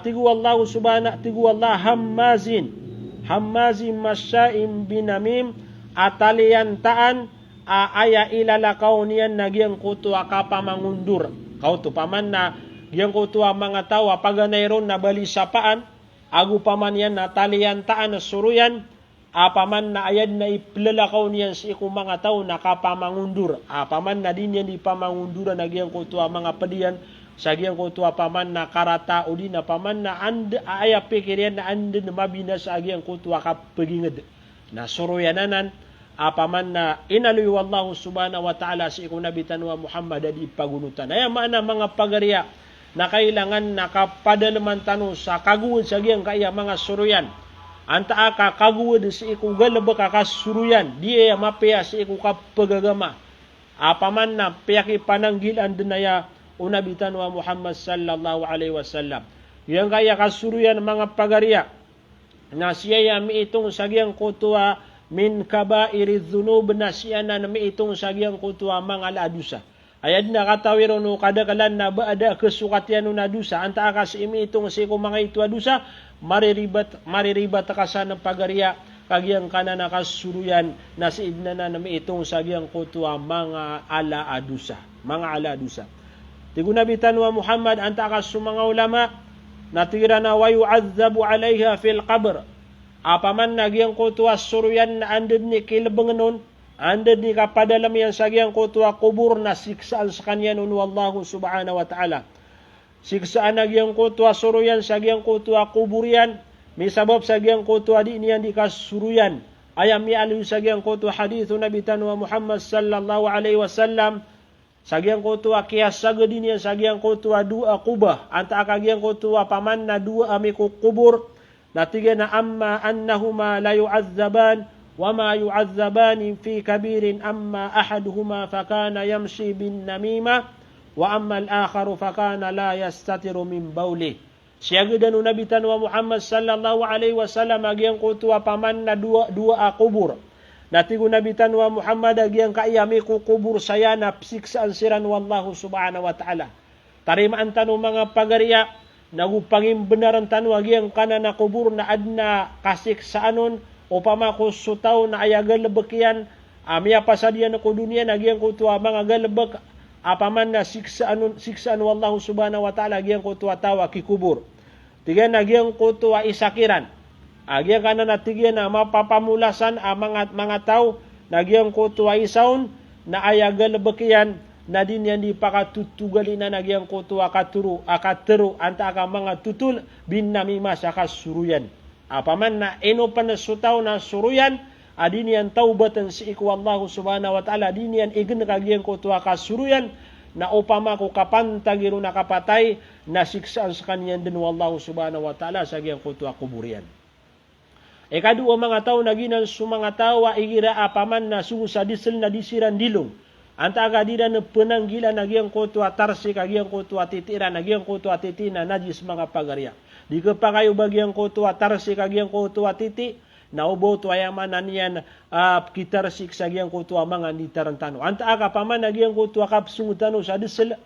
Tigu Allah subhanahu tigu Allah hammazin masya'im binamim atalian taan aya ilala kau niyan nagyang kutu akapa mangundur kau tu paman na gyang kutu mga tao paganayron na bali sapaan agu paman yan na talian taan na suruyan paman na ayad na iplalakaw niyan si iku mga tao nakapamangundur paman na din yan di pamangunduran nagyang kutu mga padiyan sagyang ko tuwa paman na karata udi na paman na aya pikirian na ande na mabina sa agyang ko tuwa kapagingad na suruyanan paman na inaluy wallahu subhanahu wa ta'ala si ikong nabitan wa Muhammad adi pagunutan. Aya mana mga pagariya na kailangan nakapadalaman tano sa kaguwad sa agyang kaya mga suruyan. Anta aka kaguwad si ikong galaba kakasuruyan diya mapaya si ikong kapagagama. Paman na piyaki pananggilan dinaya unabitan wa Muhammad sallallahu alaihi wasallam. Yang kaya kasuruyan mga pagariya na siya miitong sagyang kutua min kabairi dhunub na siya na miitong sagyang kutua mga ladusa. Ayad na katawiro no kadakalan na baada kesukatian na dusa anta akas imiitong si ko mga itu adusa mariribat ka ng pagariya kagyang kana nakasuruyan na si idna na miitong sagyang kutua mga ala adusa. Tigunabitan wa Muhammad anta akas mga ulama natira na wa yu'adzabu alaiha fil qabr. Apaman nagyang kutua suruyan na andad ni kilbanganon, andad ni kapadalam yan sagyang kutua kubur na siksaan sa kanya nun wallahu subhanahu wa ta'ala. Siksaan nagyang kutua suruyan sagyang kutua kubur yan, may sabab sagyang kutua di niyan di kasuruyan. Ayam mi alu sagyang kutua hadithu nabitan wa Muhammad sallallahu alaihi wasallam. Sagyang kutua kiyas sagadin yan sagyang kutua dua kubah anta akagyang kutua paman na dua amiku kubur natiga na amma annahuma la yu'azzaban wa ma yu'azzaban fi kabirin amma ahaduhuma fakana yamshi bin namima wa amma al-akharu fakana la yastatiru min bawli. Siyagudan nabitan wa Muhammad sallallahu alaihi wasallam agyang kutua paman na dua kubur. Natigo nabitan wa Muhammad agyang kaiyami ko kubur saya na siksaan siran wallahu subhanahu wa ta'ala. Tarimaan tanu mga pagariya nagupangim benaran tanu agyang kana na kubur na adna kasiksaanon o pamakos sutaw na ayagal lebekyan amya pasadian ko dunia agyang ko tuwa mga galebek apaman na siksaan wallahu subhanahu wa ta'ala agyang ko tuwa tawa kikubur. Tigan agyang ko tuwa isakiran. Agyang kana natigyan na mapapamulasan mga tao nagyang kutua isaon na ayagal bakiyan na din yan di pakatutugali na nagyang kutua akatero anta ka mga tutul bin namima sa kasuruyan. Apaman na eno pa na sutaw na suruyan adin yan taubatan si iku Allah subhanahu wa ta'ala adin yan igin kagyang kutua kasuruyan na upama ko kapantagiro na kapatay na siksaan sa kanyan din wallahu subhanahu wa ta'ala sa agyang kutua kuburian. Kadua mga tao naginan sumanga tawa igira apaman na sungu sa disel na disiran dilong. Anta agadira na penanggilan nagyang kutua tarsi kagyang kutua titira nagyang kutua titi na najis mga pagarya. Di ka pa kayo bagyang kutua tarsi kagyang kutua titi na ubo tuayaman na niyan kitarsik sa gyang kutua mga nitarantano. Anta aga paman nagyang kutua kapsungutano sa disel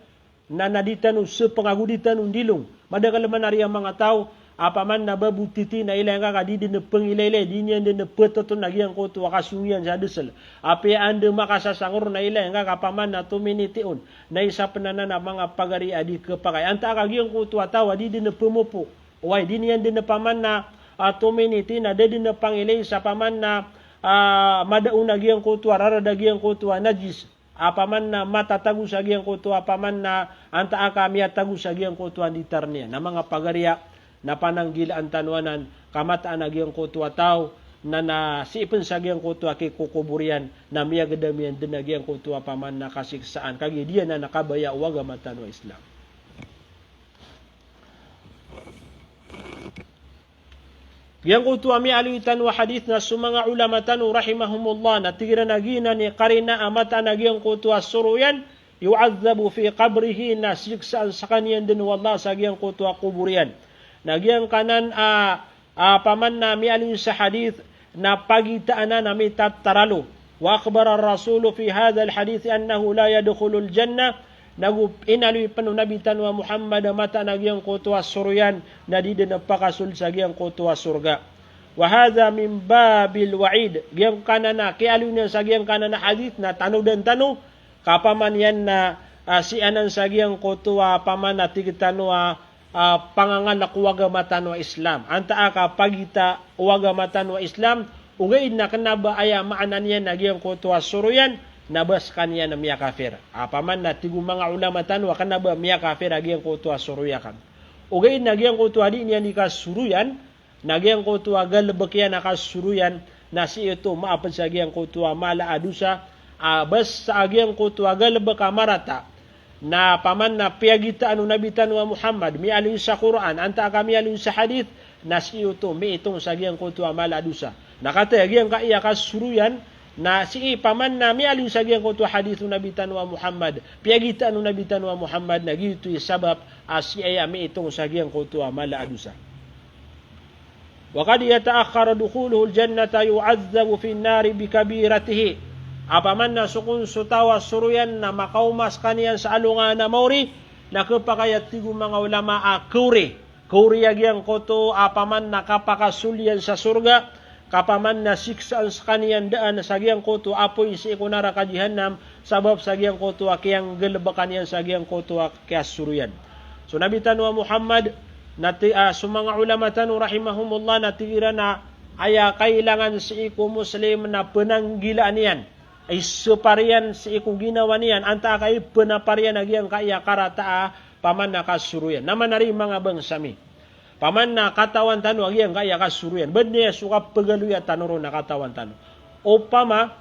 na naditano sa pangaguditano dilong. Madagalaman na riyan mga tao apaman na babutiti na ilang kakadi din na pangilele din yan din na petoton nagyang kutua kasungian sa desel api anda makasasangor na ilang kakapaman na tuminitiun na isa panana na mga pagari adi kepakay anta kagyang kutua tawa di din na pumupo way din yan din na paman na tuminiti na din na pangilele sa paman na madauna giyang kutua rarada giyang kutua najis apaman na matatago sa giyang kutua apaman na anta aka miyatago sa giyang kutua ditarniya na mga pagariya na pananggila ang tanwanan kamataan na giyang kutua tao na nasipin sa giyang kutua kay kukuburian na miyagadamian din na giyang kutua paman na kasiksaan kagi diya na nakabaya waga matanwa Islam. Yang kutua mi alitan wa hadith na sumanga ulama tanu rahimahumullah na tigira nagina ni karina amata nagyang kutua suruyan yu'adzabu fi qabrihi na siksaan sa kaniyan din wallah sa giyang kutua kuburian. Nagyang kanan paman na mi alin sa hadith na pagitaan na mi tataralo. Wa akhbara ar-rasul fi hadha al-hadith annahu la yadkhulul jannah inaluy panunabitan wa Muhammad mata nagyang kutua suruyan na di din napakasul sa giyang kutua surga. Wa hadha min babil wa'id giyang kanana kialuy na sa giyang kanana hadith na tanu dan tanu kapaman yan na si anan sa giyang kutua paman na tigitanu panganganak waga matan wa Islam. Anta aka pagita waga matan wa Islam ugaid na kanaba aya maanan yan nagyang kutua suruyan nabas kanya na miya kafir. Apaman na tigu mga ulama tanwa kana ba miya kafir agyang kutua suruyakan. Ugay nagyang kutua di niya ni kasuruyan, nagyang kutua galbakyan na kasuruyan na si ito maapad sa agyang kutua mala adusa, bas sa agyang kutua galbaka marata na paman na piyagita anu nabi tanwa Muhammad mi alin sa Quran anta kami alin sa hadith na si ito mi itong sa agyang kutua mala adusa. Nakata agyang ka iya kasuruyan na si paman na mi alin sa giyang kutua hadithu nabi tanwa Muhammad piyagita anu nabi tanwa Muhammad na gitu sabab si ay mi itong sa giyang kutua mala adusa. Wa qad yata'akhkhara dukhuluhu al-jannata yu'adzabu fi an-nari bi kabiratihi. Apaman na sukun sutawa suruyan na makaumas kaniyan sa alungan na mauri na kapakayat tigo mga ulama kuri agiyang kuto apaman na kapakasulyan sa surga kapaman na siksaan sa kaniyan daan sa giyang kuto apoy si ikunara ka jahannam sabab sa giyang kuto kiyang galabakan yan sa giyang kuto kaya suruyan. So nabi tanwa Muhammad na sumanga ulama tanu rahimahumullah na tira na aya kailangan si iku muslim na penanggilaan yan ay suparian si iku ginawa niyan anta kay penaparian na giyang kaya karata paman na kasuruyan naman na rin mga bangsami. Paman na katawan tanu agyang kaya kasuruyan. Bad niya suka pagaluya tanuro na katawan tanu. O pama,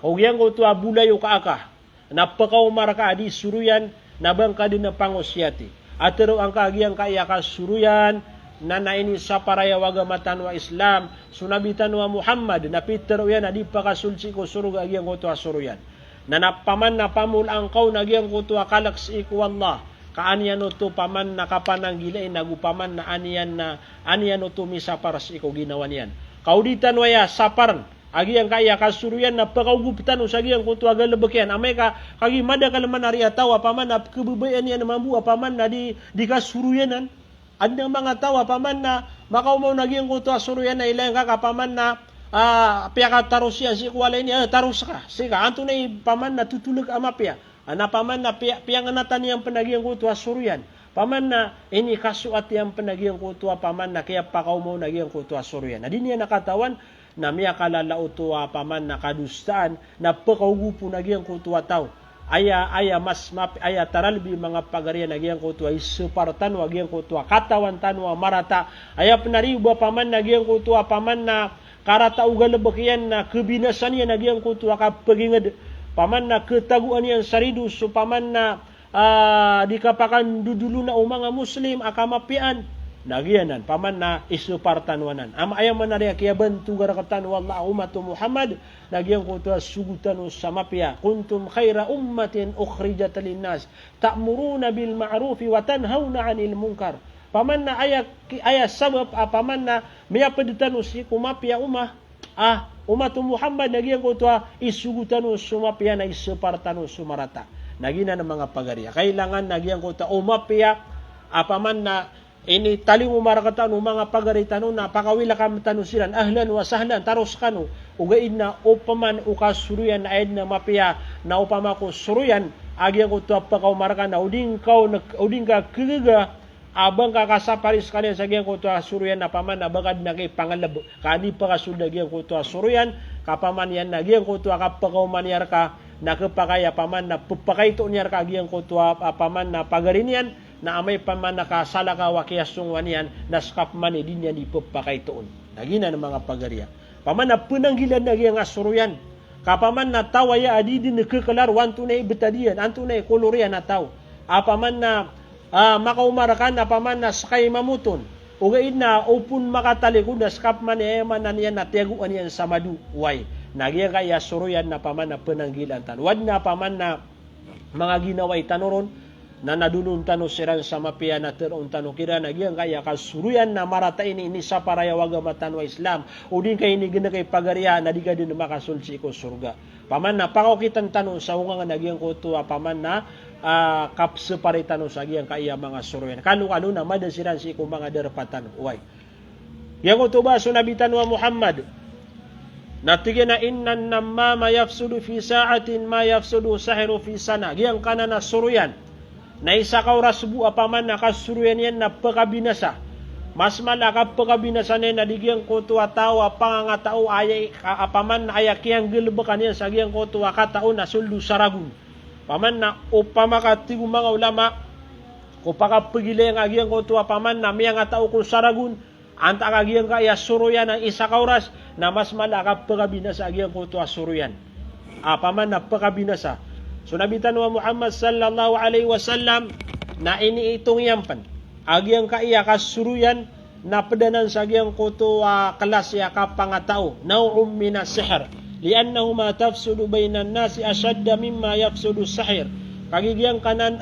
agyang kutua bulayo kaaka. Napakaw maraka adi suruyan na bangka din na pangosyati. Atero ang kagyang kaya kasuruyan na naini sa paraya waga matanwa Islam. Sunabitan wa Muhammad na pitero yan adi pakasulsi ko suruga agyang kutua suruyan. Na napaman na pamulang kau na agyang kutua kalaks iku Allah. Kaanian to paman na kapananggilay nagupaman na anian to misaparas iko ginawa niyan. Kauditan waya saparan agi ang kaya kasuruyan na pakaugupitan usagi ang kutua galabakyan amay ka kagi mada kalaman ari atawa paman na kebebayan niya na mambu paman na di kasuruyanan andang mga tawa paman na makaumaw nagi ang kutua suruyan na ilang ka paman na piyaka tarus yan si kuwalay niya tarus ka sika anto na paman na tutulog ama piya. Paman na piyanganatan yang penagiyang kutua suruyan. Paman na ini kasuat yang penagiyang kutua paman na kaya pakaw mo nagiyang kutua suruyan. Na di niya nakatawan na miya kalalao tuwa paman na kadustaan na pakaugupo nagiyang kutua tao. Aya taralbi mga pagarian nagiyang kutua isupartan wagiyang kutua katawan tanwa marata. Aya penariba paman nagiyang kutua paman na karata ugalabakyan na kebinasan niya nagiyang kutua kapagingad. Paman na ketaguan yan saridu so paman na dikapakan dudulu na mga Muslim akamapian nagianan paman na isupartanwanan ama ayam manariya kaya bantu garakatan wallah umatu Muhammad nagyang kutua sugutan samapya kuntum khaira ummatin ukhrijat linnas ta'muruna bil ma'rufi wa tanhauna 'anil munkar paman na aya sabab paman na miya peditan si kumapya umatu Muhammad nagyang kutua isugutan sumapya na isupartan sumarata nagina ng mga pagariya kailangan nagyang kutua umapya apaman na ini tali mo marakatan mga pagaritano na pakawila kam tanusiran ahlan wa sahlan taros kanu ugaid na upaman ukasuruyan na ayad na mapya na upama ko suruyan agyang kutua pakaw marakan na uding ka kiga abang kakasaparis kanian sa giyang kutua suruyan na paman na bagad na kay pangalab kani pa kasulda giyang kutua suruyan kapaman yan na giyang kutua kapakauman yar ka na kapakaya paman na pupakaito niyar ka giyang kutua paman na pagarinian na amay paman na kasala ka wakiyasung wanian na skap man din yan ipupakaitoon nagina ng mga pagariya paman na penanggilan na giyang asuruyan kapaman na tawaya adidin nakakalar wanto na ibetadian anto na ikolorian na taw apaman na makaumarakan na paman na sakay mamuton. Ugaid na upun makatalikod na skap man man na niyan na tiaguan yan sa madu. Way. Nagya kaya suruyan na paman na penanggilan tan. Wad na paman na mga ginaway tanoron na nadulun tano siran sa mapia na terong tano kira nagyang kaya kasuruyan na marata ini sa parayawaga matanwa Islam. O din kay ini gina kay pagariya na di ka din makasulsi ko surga. Paman na pangokitan tano sa ungang nagyang kutua paman na kapseparitano sa giyang kaya mga suruyan. Kanu-kanu na madasiran si ko mga derpatan. Uway. Yang utuba sunabitan wa Muhammad. Natigyan na innan namma mayafsudu fi sa'atin mayafsudu sahiru fi sana. Giyang kanan na suruyan. Na isa ka oras bu apaman na kasuruyan yan na pagkabinasa. Mas malakap pagkabinasa niya na digiyang kutuwa tao pangangatao ayay apaman na ayakiyang gilbakan yan sa giyang kutuwa katao na suldu saragun. Paman na upamakatigo mga ulama kupakapagili ang agiyang kutuwa paman na miyang atao kung saragun anta agiyang kaya suruyan ang isa ka oras na mas malakap pagkabinasa agiyang kutuwa suruyan. Paman na pagkabinasa. So nabitan wa Muhammad sallallahu alaihi wasallam na iniitong yampan. Agiyang kaya kasuruyan na pedanan sa agiyang kutuwa kelas ya kapangatao. Nau'um minas sihr. Liannahu ma tafsudu bainan nasi ashadda mimma yafsudu sahir. Kagigiyang kanan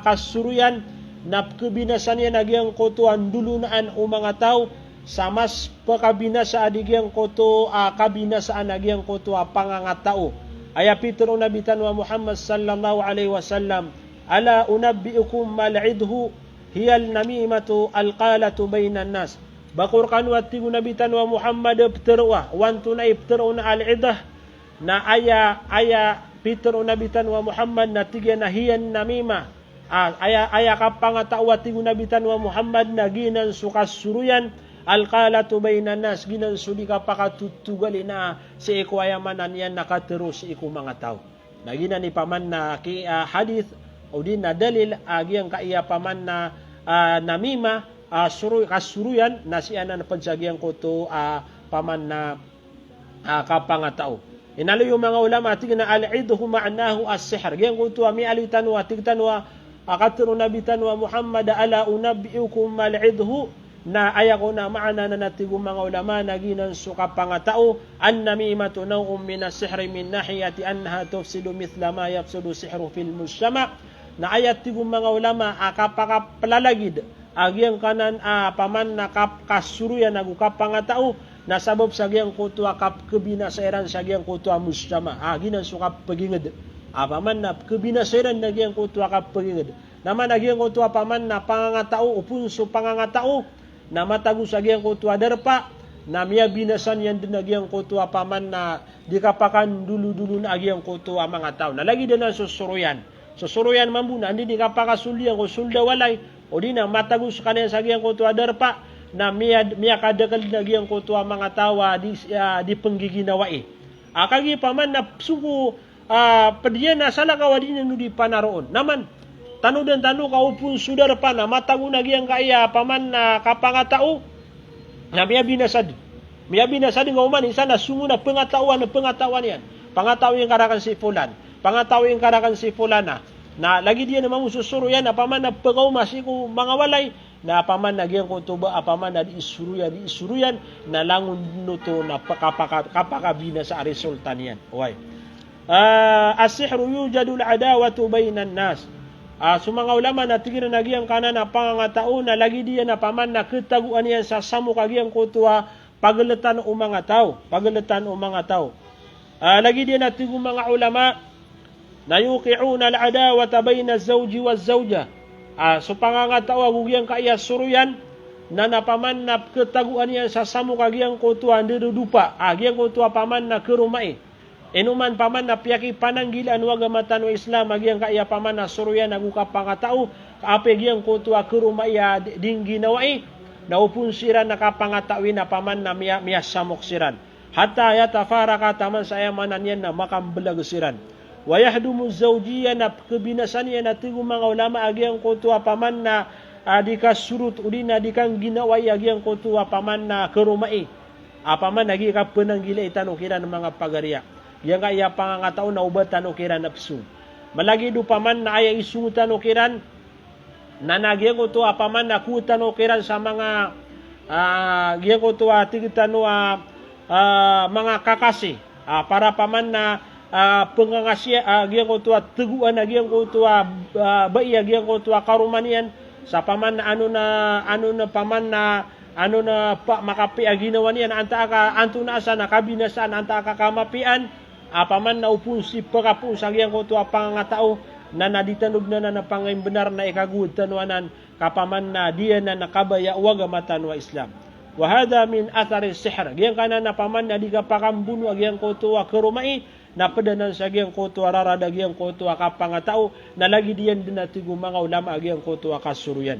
kasuruyan na kebinasan yan agiyang kutuan dulunaan o mga tao sa mas pakabinasa adigiyang kutu kabinasaan agiyang kutuwa pangangatao. Aya Petro nabitan wa Muhammad sallallahu alaihi wasallam ala unabbiukum mal'idhu hiyal namimatu alqalatu bainan nas. Bakur kanu atigu nabitan wa Muhammad ibtirwa wantu na ibtirwa na al-idah na aya Petro nabitan wa Muhammad na tigya na hiyan namima aya kapangatawa tigu nabitan wa Muhammad na ginan sukas suruyan alqalatu bainan nas ginan sudi kapakatutugali na si ikwayamanan yan nakatero si iku mga tao. Nagina ni paman na hadith o din na dalil agiyang kaiya paman na namima kasuruyan na siya na napadsagyan ko to paman na kapangatao. Inalo yung mga ulama tigna al-idhu ma'nahu as-sihr. Gyan ko to mi alitanwa tigtanwa akatro nabitanwa Muhammad ala unabbiukum mal-idhu na ayako na maana na natigong mga ulama na ginan suka pangatao an-namimatu naw'um min as-sihri min nahiyati annaha tufsidu mithla ma yafsudu sihru fil mujtama. Na ayat tigong mga ulama akapakapalalagid agyang kanan paman na kasuruyan nagu kapangatao na sabab sa giyang kutua kebinasairan sa giyang kutua mujtama ginan sukap paginged paman na kebinasairan na giyang kutua paginged naman na giyang kutua paman na pangangatao upunso pangangatao na matago sa giyang kutua derpa na miya binasan yan din na giyang kutua paman na di kapakan dulu-dulu na giyang kutua mga tao na lagi din ang susuruyan mambuna hindi di kapakasulyan ko sulda walay o di na matagos kanyan sa giyang kutua derpa na miya kadakal na giyang kutua mga tawa di penggiginawae. Kagi paman na suku padiyan na salakawa din na di panaroon. Naman, tanu dan tanu kaupun sudar pa na matago na giyang kaya paman na kapangatao na miya binasad. Miya binasad nga uman, isa na sungo na pengatawan yan. Pangatao yung karakan si Fulan. Pangatao yung karakan si Fulana. Na lagi dia naman mususuro yan, apaman na pagaw masiku mga walay, na apaman na giyang kutuba, apaman na diisuruyan, na langun nuto na kapakabina sa resulta niyan. Okay. As-sihru yujadul adawatu bainan nas. Mga ulama na tigir na giyang kanan na pangangatao na lagi dia na paman na ketaguan yan sa samu kagiyang kutua pagaletan o mga tao. Lagi dia na tigong mga ulama na yuqi'una al-adawata bayna az-zawji waz-zawja. So pangangatao agugiyang kaya suruyan na napaman na ketaguan yan sa samu kagiyang kutua ndirudupa. Giyang kutua paman na kerumai. Inuman paman na piyaki pananggilan waga matano Islam agyang kaya paman na suruyan nagu kapangatao kaape gyang kutua kurumaya ding ginawai naupun siran nakapangatawin na paman na miya samok siran hatta yatafaraka taman saya manan yan na makambelag siran wayahdumu zawjiya na kebinasan yan na tigu mga ulama agyang kutua paman na dikasurut udina dikang ginawai agyang kutua paman na kurumai apaman nagi ka penanggila itano kira ng mga pagariya yang kaya pangangatao na ubatan o kiran napsu. Malagi do paman na aya isutan o kiran na nagyang ko to apaman na kutan o kiran sa mga gyang ko to tigitan o mga kakasi para paman na pengangasya gyang ko to teguan na gyang ko to baiya gyang ko to karumanian sa paman na ano na paman na makapi ginawa niyan anta ka anto na asa nakabinasaan anta ka kamapian apaman na upun si pagapun sagyang ko to pangatao na naditanog na pangay benar na ikagud tanuanan kapaman na diya na nakabaya waga matanwa Islam wa hada min athari sihr gyang kana na paman na di ka pakambuno agyang ko to kerumai na padanan sagyang ko to rarada gyang ko to kapangatao na lagi diyan din natigo mga ulama agyang ko to kasuruyan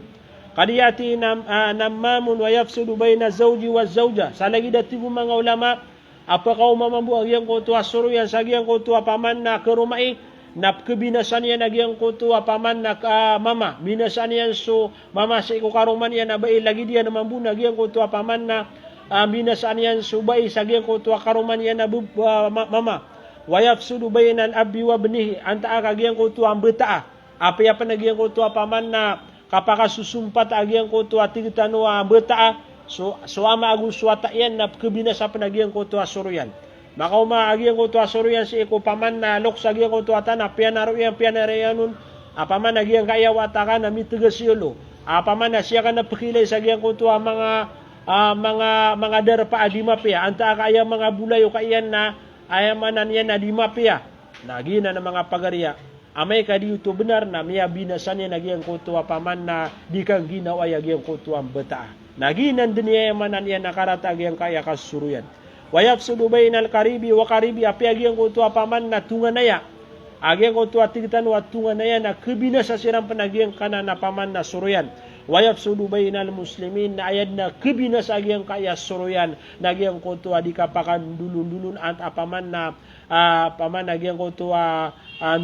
kadiyati namamun wa yafsudu baina zawji wa zawja sa lagi datigo mga ulama apakah mamambu agyang ko to suruyan sagyang ko to paman na kerumai na kebinasan yan agyang ko to paman na mama binasan yan so mama sa iko karuman yan abay lagi diyan na mambu agyang ko to paman na binasan yan so bay sagyang ko to karuman yan na mama wa yafsudu baina al-abi wa ibnihi anta agyang ko to ambeta apa ya panagyang ko to paman na kapaka susumpat agyang ko to tigitano ambeta so ama agung suwata yan na kebinasa penagian ko to asuruyan maka umagian ko to asuruyan si iko paman na lok sagian ko to atana pianaro yan pianarayanun apaman nagian kaya wataka na mitigasilo apaman na siya ka na pakilay sagian ko to mga darpa adimapya anta kaya mga bulay o kayan na ayamanan yan na dimapya nagina na mga pagariya amay kadi ito benar na miya binasan yan nagian ko to paman na di kang ginawa yagian ko to ang beta naginan dunia manan yan nakarata agyang kaya kasuruyan wayafsudu bainal karibi wa karibi api agyang ko to paman na tunganaya agyang ko to atigitan wa tunganaya na kebinasa sirang panagyang kana na paman na suruyan wayafsudu bainal muslimin na ayad na kebinasa agyang kaya suruyan nagyang ko to adikapakan dulun-dulun at apaman na paman agyang ko to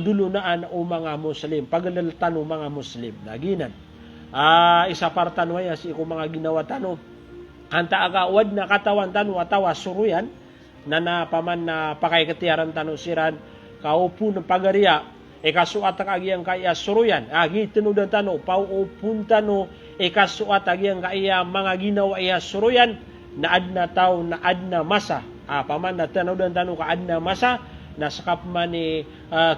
dulunaan o mga muslim pagalaltan o mga muslim naginan isa partan waya si ko mga ginawa tano anta agawad na katawan tano atawa suruyan na paman na pakaykatiyaran tano siran kaupo ng pagariya kasuat agyang kaya suruyan agi tinudan tano paupun tano kasuat agyang kaya mga ginawa iya suruyan na adna tao na adna masa paman na tinudan tano ka adna masa na sakap man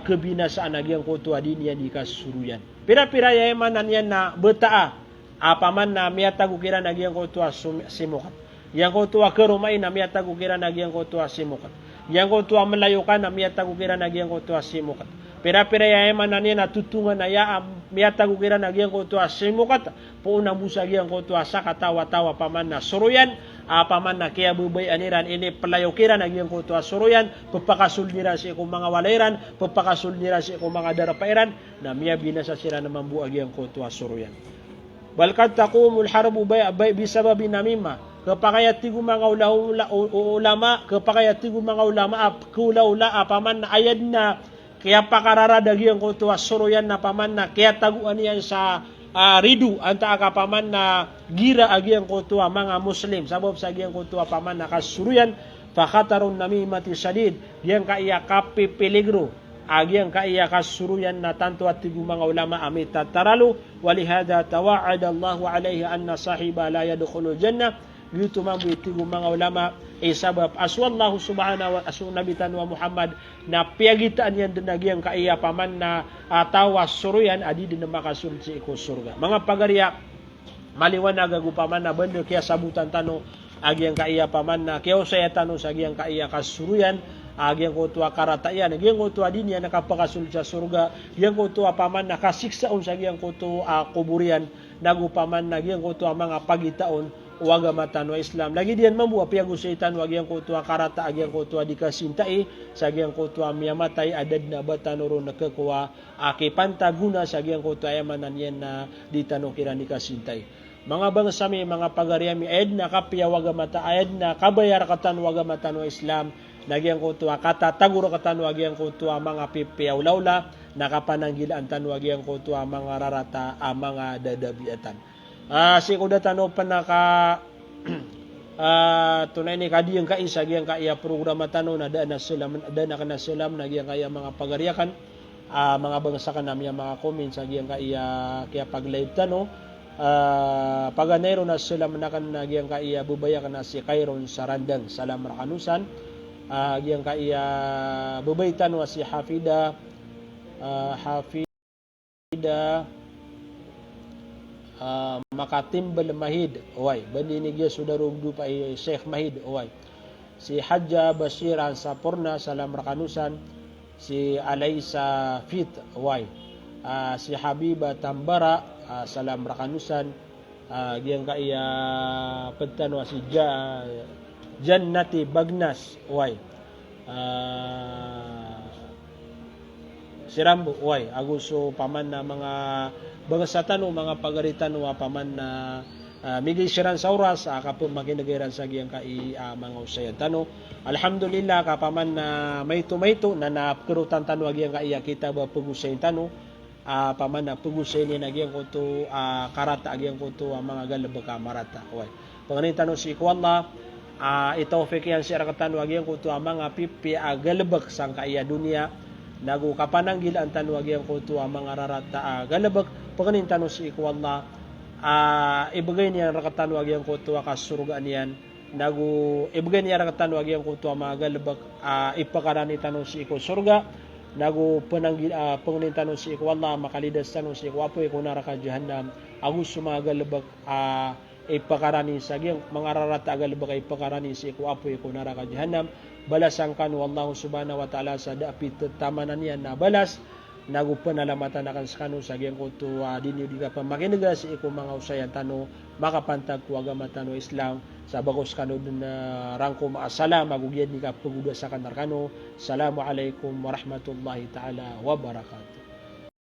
kebinasaan agyang kutu adinya di kasuruyan pira-pira ya manan yan na betaa apaman na miyata gukiran agyang kutu simukat yang kutu kerumai na miyata gukiran agyang kutu simukat yang kutu melayukan na miyata gukiran agyang kutu simukat pira-pira ya manan yan na tutungan na ya miyata gukiran agyang kutu simukat puuna busa agyang kutu sakatawa-tawa paman na suruyan apaman na kaya bubay aniran ini pelayukiran agyang kutu suruyan pepakasul niran si ikong mga walairan pepakasul niran si ikong mga darapairan na miya binasa sira na mambu agyang kutu suruyan balkat takumul harbu bay bisababi namima kapakayat tigo mga ulama kapakayat tigo mga ulama kulaula apaman na ayad na kaya pakararad agyang kutu suruyan na paman na kaya taguan yan sa ridu anta akapaman na gira agyang kutua mga muslim sabab sa agyang kutua paman na kasuruyan fakhatarun namimati sadid yang kaya kapi peligro agyang kaya kasuruyan na tanto at tigu mga ulama amit tataralu walihada tawa'ada Allahu alaihi anna sahiba la yadkhulul jannah gitu mambu tigu mga ulama sabab aswallahu subhanahu wa asunabitan wa Muhammad na piagitaan yan din agyang kaya paman na tawas suruyan adi din makasul si iko surga mga pagariya maliwanag agupaman na bendo kaya sabutan tano agyang kaya paman na kaya saya tano sa agyang kaya kasuruyan agyang ko tuwa karatayan agyang ko tuwa din yan nakapakasul sa surga agyang ko tuwa paman nakasiksaon sa agyang ko tuwa kuburian nagupaman na agyang ko tuwa mga pagitaon wagamatan wa Islam. Lagi diyan mambuwa piyag usaitan wagi ang kutua karata agi ang kutua dikasintai sagi ang kutua miyamatay adad na batanuro nakakuwa aki pantaguna sagi ang kutua yamanan yan na ditano kira dikasintai. Mga bangsami, mga pagariami, ayad na kapya wagamata, ayad na kabayar katan wagamatan wa Islam, nagyang kutua kata taguro katan wagyang kutua mga pipiyaw lawla, nakapananggilaan tan wagyang kutua mga rarata, mga dadabiatan. Si kudatano pa naka tunay ni kadiyang kaisa gyang kaya programa tano na daan na kana selam na gyang kaya mga pagariakan mga bangsa kan namya mga comments gyang kaya pag live tano paganero na selam na kan gyang kaya bubaya kana si Kairon Sarandang salam rakanusan gyang kaya bubay tano si Hafida Makatimbal Mahid oway bandinigya sudarugdu pa Sheikh Mahid oway si Hajja Bashiran Sapurna salam rakanusan si Alaysa Fit oway si Habiba Tambara salam rakanusan giyang kaya pagtanwa si Jannati Bagnas oway si Rambo oway aguso paman na mga bangsa tano mga pagaritan wa paman na migi siran sa oras kapag makinagaran sa giyang kai mga usayan tano alhamdulillah kapaman na mayto na napkirutan tano giyang kai kita ba pugusayin tano paman na pugusayin ni nagyang kuto karata giyang kuto mga galab ka marata oy panganin tano si Allah ito fekian si rakatan giyang kuto mga pipi galabak sang kaya dunia nagu kapananggil ang tanwag yang kuto mga rarata galabak paganin tanong si Allah ibigay niya rakatanwag yang kuto kasurgaan yan nagu ibigay niya rakatanwag yang kuto mga galabak ipakarani tanong si surga nagu paganin tanong si Allah makalidas tanong si apoy kung naraka jahannam agus mga galabak ipakarani sa giyang mga rarata galabak ipakarani si apoy kung naraka jahannam balasan kan wallahu subhanahu wa ta'ala sa dapit tamanan yan na balas nagupanalamatан akan sa kanu sa giyang kuto dinyo di ka pa makiniga si iko mga usayan tano makapantag kuwagamatan o Islam sa bagos kanu na rangko maasalam magugyan di ka paguda sa kanar kanu. Assalamu alaikum warahmatullahi ta'ala wabarakatuh.